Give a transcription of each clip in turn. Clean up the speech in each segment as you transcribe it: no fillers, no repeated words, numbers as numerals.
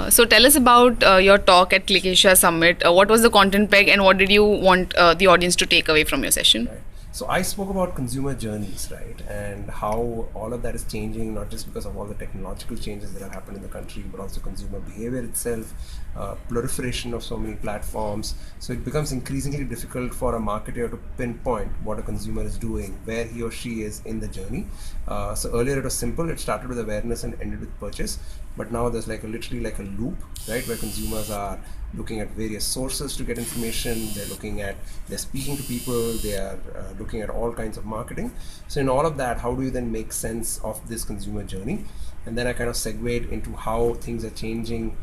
So tell us about your talk at Click Asia Summit. What was the content peg, and what did you want the audience to take away from your session? Right. So I spoke about consumer journeys, right, and how all of that is changing, not just because of all the technological changes that have happened in the country, but also consumer behavior itself, proliferation of so many platforms. So it becomes increasingly difficult for a marketer to pinpoint what a consumer is doing, where he or she is in the journey. So earlier it was simple; it started with awareness and ended with purchase. But now there's literally like a loop, right, where consumers are looking at various sources to get information. They're speaking to people, they are looking at all kinds of marketing. So in all of that, how do you then make sense of this consumer journey? And then I kind of segued into how things are changing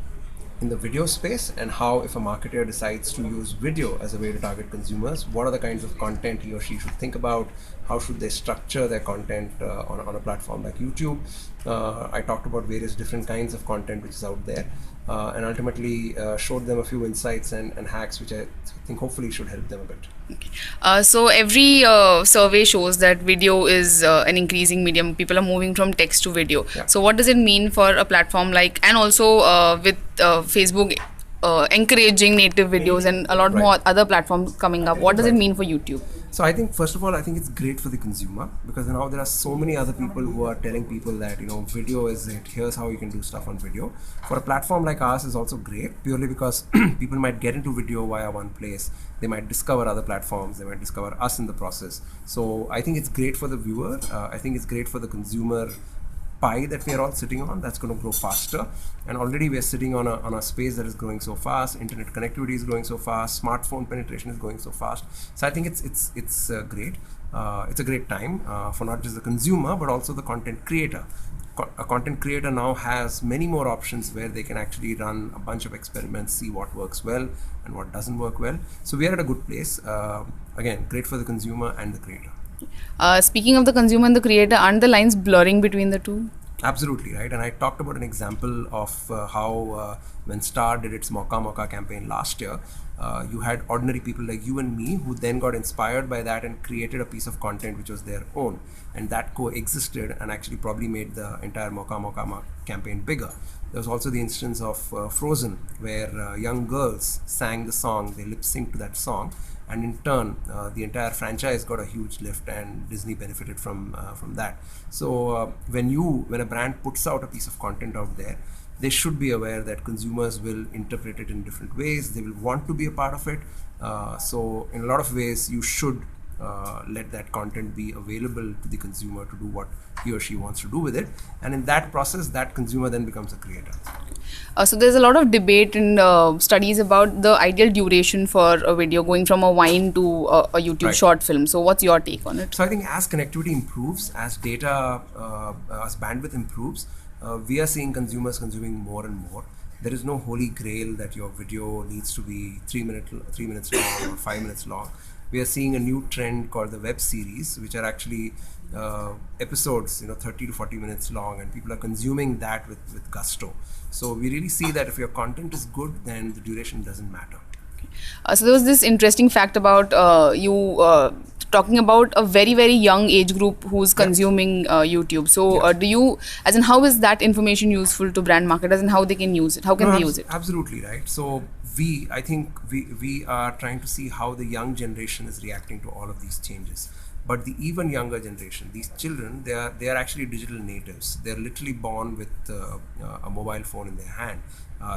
in the video space, and how, if a marketer decides to use video as a way to target consumers, what are the kinds of content he or she should think about? How should they structure their content on a platform like YouTube? I talked about various different kinds of content which is out there, and ultimately showed them a few insights and hacks which I think hopefully should help them a bit. So every survey shows that video is an increasing medium. People are moving from text to video. Yeah. So what does it mean for a platform like, and also with Facebook encouraging native videos and a lot more other platforms coming up? What does it mean for YouTube? So I think, first of all, I think it's great for the consumer, because now there are so many other people who are telling people that, video is it, here's how you can do stuff on video. For a platform like ours is also great, purely because people might get into video via one place, they might discover other platforms, they might discover us in the process. So I think it's great for the viewer, I think it's great for the consumer pie that we are all sitting on, that's going to grow faster. And already we are sitting on a space that is growing so fast. Internet connectivity is growing so fast, smartphone penetration is going so fast. So I think it's great. It's a great time for not just the consumer but also the content creator. A content creator now has many more options where they can actually run a bunch of experiments, see what works well and what doesn't work well. So we are at a good place. Again, great for the consumer and the creator. Speaking of the consumer and the creator, aren't the lines blurring between the two? Absolutely, right. And I talked about an example of how when Star did its Mocha campaign last year, you had ordinary people like you and me who then got inspired by that and created a piece of content which was their own, and that coexisted and actually probably made the entire Mocha campaign bigger. There was also the instance of Frozen, where young girls sang the song, they lip synced to that song, and in turn the entire franchise got a huge lift and Disney benefited from that. So when a brand puts out a piece of content out there, they should be aware that consumers will interpret it in different ways, they will want to be a part of it. So in a lot of ways you should let that content be available to the consumer to do what he or she wants to do with it, and in that process that consumer then becomes a creator. So there's a lot of debate and studies about the ideal duration for a video, going from a Vine to a YouTube short film. So what's your take on it? So I think as connectivity improves, as data, as bandwidth improves, we are seeing consumers consuming more and more. There is no holy grail that your video needs to be 3 minutes long or 5 minutes long. We are seeing a new trend called the web series, which are actually episodes, 30 to 40 minutes long, and people are consuming that with gusto. So we really see that if your content is good, then the duration doesn't matter. So there was this interesting fact about you talking about a very, very young age group who's consuming YouTube. So how is that information useful to brand marketers, and how they can use it? How can they use it? Absolutely, right. So I think we are trying to see how the young generation is reacting to all of these changes. But the even younger generation, these children, they are actually digital natives. They're literally born with a mobile phone in their hand.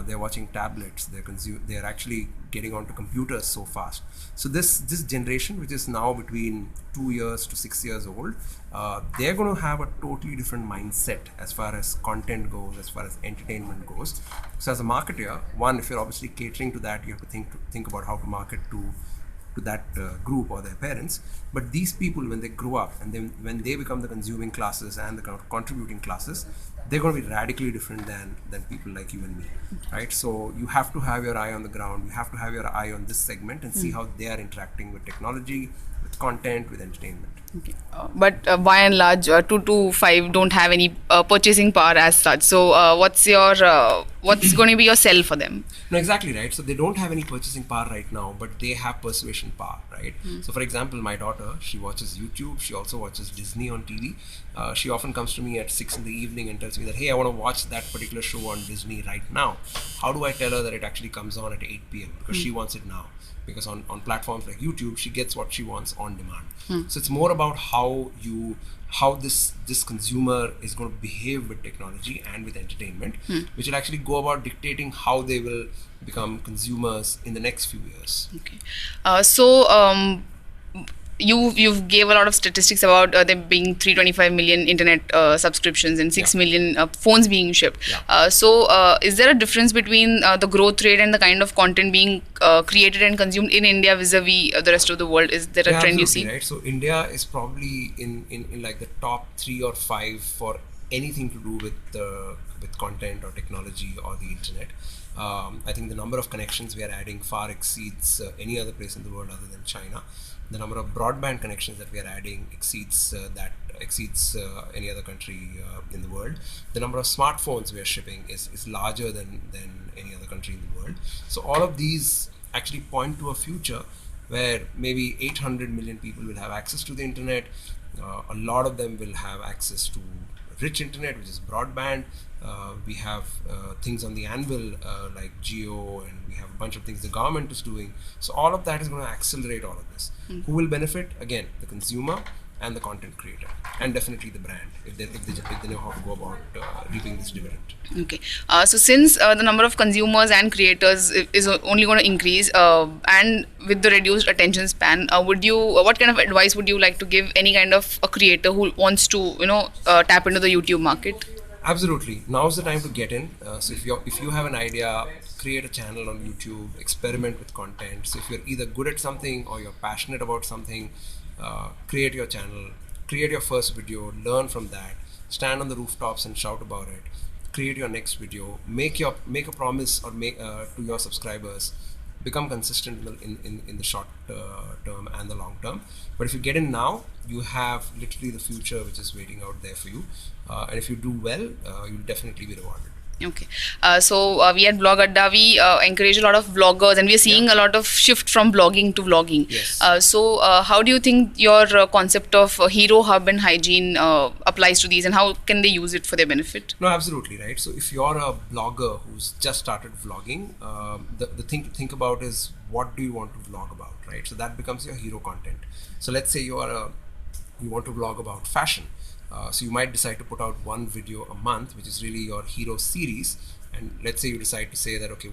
They're watching tablets. They're actually getting onto computers so fast. So this generation, which is now between 2 years to 6 years old, they're going to have a totally different mindset as far as content goes, as far as entertainment goes. So as a marketer, one, if you're obviously catering to that, you have to think about how to market to that group or their parents. But these people, when they grow up and then when they become the consuming classes and the contributing classes, they're going to be radically different than people like you and me, right? So you have to have your eye on the ground, you have to have your eye on this segment and see how they are interacting with technology, with content, with entertainment. Okay. But by and large, 2 to 5 don't have any purchasing power as such. So, what's going to be your sell for them? No, exactly right. So they don't have any purchasing power right now, but they have persuasion power, right? So for example, my daughter, she watches YouTube. She also watches Disney on TV. She often comes to me at 6 in the evening and tells me that, hey, I want to watch that particular show on Disney right now. How do I tell her that it actually comes on at 8 p.m.? Because she wants it now. Because on platforms like YouTube, she gets what she wants on demand. So it's more about how this consumer is going to behave with technology and with entertainment, which will actually go about dictating how they will become consumers in the next few years. Okay. You gave a lot of statistics about there being 325 million internet subscriptions and 6 million phones being shipped. Is there a difference between the growth rate and the kind of content being created and consumed in India vis-a-vis the rest of the world? Is there a trend you see? Right. So India is probably in like the top 3 or 5 for anything to do with content or technology or the internet. I think the number of connections we are adding far exceeds any other place in the world other than China. The number of broadband connections that we are adding exceeds any other country in the world. The number of smartphones we are shipping is larger than any other country in the world. So all of these actually point to a future where maybe 800 million people will have access to the internet. A lot of them will have access to rich internet, which is broadband. We have things on the anvil like Geo, and we have a bunch of things the government is doing. So all of that is going to accelerate all of this. Who will benefit? Again, the consumer and the content creator, and definitely the brand if they know how to go about reaping this dividend. Okay. So since the number of consumers and creators is only going to increase, and with the reduced attention span, what kind of advice would you like to give any kind of a creator who wants to tap into the YouTube market? Absolutely. Now's the time to get in. So if you have an idea, create a channel on YouTube, experiment with content. So if you're either good at something or you're passionate about something, create your channel, create your first video, learn from that, stand on the rooftops and shout about it, create your next video, make a promise or to your subscribers, become consistent in the short term and the long term. But if you get in now, you have literally the future which is waiting out there for you. And if you do well, you'll definitely be rewarded. Okay. We at Blog Adda, we encourage a lot of vloggers, and we are seeing a lot of shift from blogging to vlogging. Yes. How do you think your concept of hero hub and hygiene applies to these, and how can they use it for their benefit? No, absolutely right. So if you're a blogger who's just started vlogging, the thing to think about is what do you want to vlog about, right? So that becomes your hero content. So let's say you want to vlog about fashion. So you might decide to put out one video a month, which is really your hero series. And let's say you decide to say that, okay,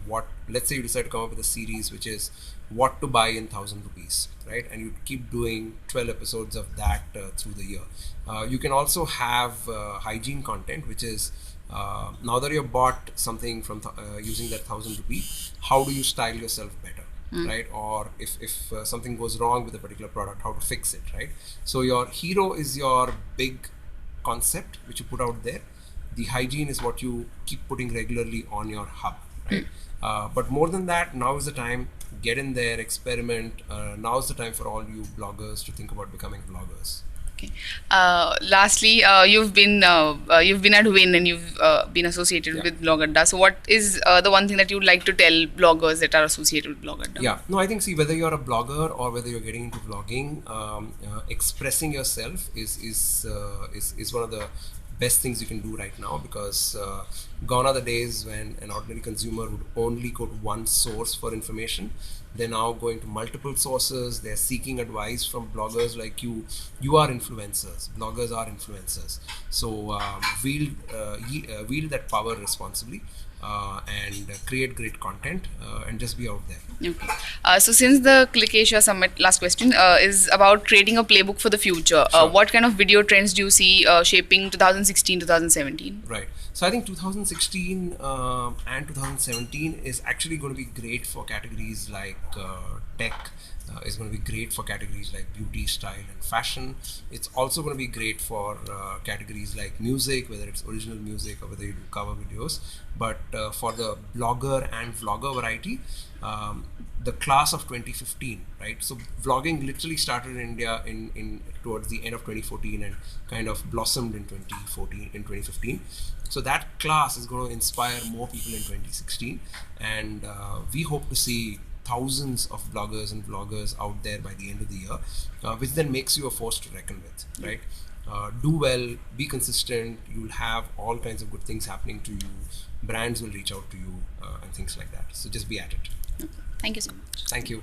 let's say you decide to come up with a series which is what to buy in 1,000 rupees, right? And you keep doing 12 episodes of that through the year. You can also have hygiene content, which is now that you've bought something from using that 1,000 rupee, how do you style yourself better? Right? Or if something goes wrong with a particular product, how to fix it, right? So your hero is your big concept which you put out there. The hygiene is what you keep putting regularly on your hub, right? But more than that, now is the time, get in there, experiment. Now is the time for all you bloggers to think about becoming vloggers. Okay. Lastly, you've been at Win, and you've been associated with Blog Adda. So what is the one thing that you'd like to tell bloggers that are associated with Blog Adda? Yeah, no, I think, see, whether you're a blogger or whether you're getting into vlogging, expressing yourself is one of the best things you can do right now, because gone are the days when an ordinary consumer would only go to one source for information. They're now going to multiple sources. They're seeking advice from bloggers like you. You are influencers. Bloggers are influencers. So wield that power responsibly and create great content and just be out there. Okay. So since the Click Asia Summit, last question, is about creating a playbook for the future. Sure. What kind of video trends do you see shaping 2016, 2017? Right. So I think 2016 and 2017 is actually going to be great for categories like tech, It's going to be great for categories like beauty, style, and fashion. It's also going to be great for categories like music, whether it's original music or whether you do cover videos. But for the blogger and vlogger variety, the class of 2015, right? So vlogging literally started in India in towards the end of 2014 and kind of blossomed in 2015. So that class is going to inspire more people in 2016, and we hope to see thousands of bloggers and vloggers out there by the end of the year, which then makes you a force to reckon with, right? Do well, be consistent, you'll have all kinds of good things happening to you, brands will reach out to you, and things like that. So just be at it. Thank you so much. Thank you.